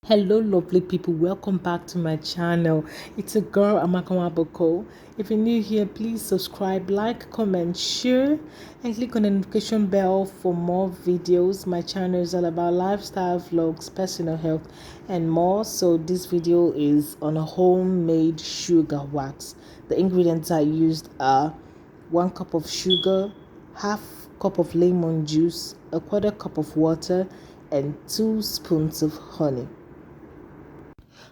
Hello lovely people, welcome back to my channel. It's a girl Amakama Boko. If you're new here, please subscribe, like, comment, share, and click on the notification bell for more videos. My channel is all about lifestyle vlogs, personal health, and more. So this video is on a homemade sugar wax. The ingredients I used are 1 cup of sugar, half cup of lemon juice, a quarter cup of water, and 2 spoons of honey.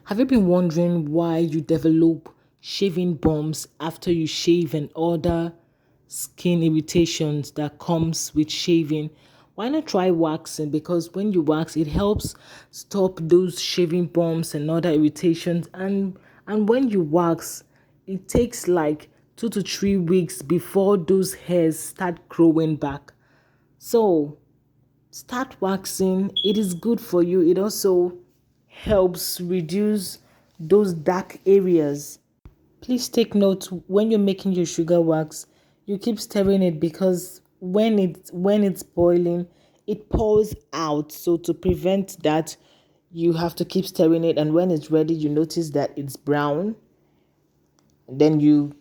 Have you been wondering why you develop shaving bumps after you shave and other skin irritations that comes with shaving? Why not try waxing? Because when you wax, it helps stop those shaving bumps and other irritations. And when you wax, it takes like 2 to 3 weeks before those hairs start growing back. So start waxing. It is good for you. It also helps reduce those dark areas. Please take note, when you're making your sugar wax, you keep stirring it because when it's boiling, it pours out. So to prevent that, you have to keep stirring it, and when it's ready, you notice that it's brown. Then you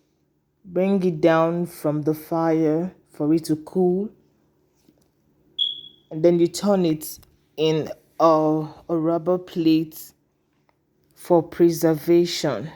bring it down from the fire for it to cool, and then you turn it in a rubber plate for preservation.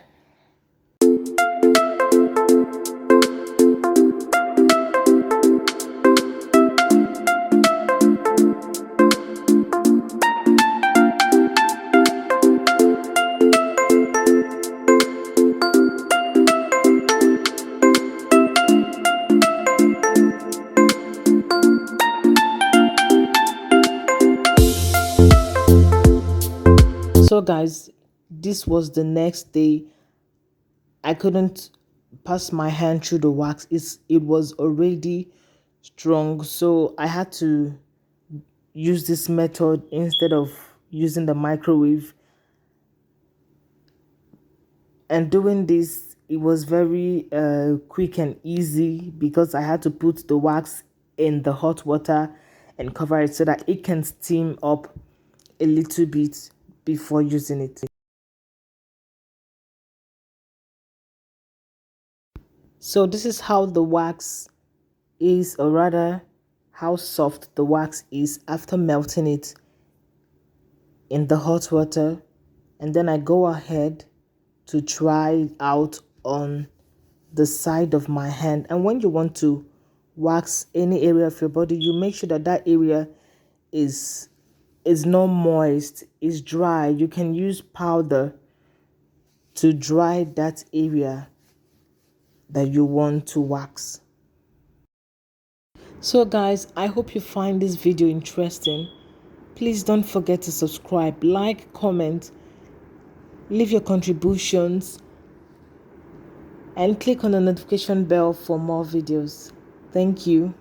So guys, this was the next day. I couldn't pass my hand through the wax. It was already strong, so I had to use this method instead of using the microwave. And doing this, it was very quick and easy because I had to put the wax in the hot water and cover it so that it can steam up a little bit before using it. So this is how the wax is, or rather how soft the wax is after melting it in the hot water. And then I go ahead to try it out on the side of my hand. And when you want to wax any area of your body, you make sure that that area is not moist, is dry. You can use powder to dry that area that you want to wax. So guys, I hope you find this video interesting. Please don't forget to subscribe, like, comment, leave your contributions, and click on the notification bell for more videos. Thank you.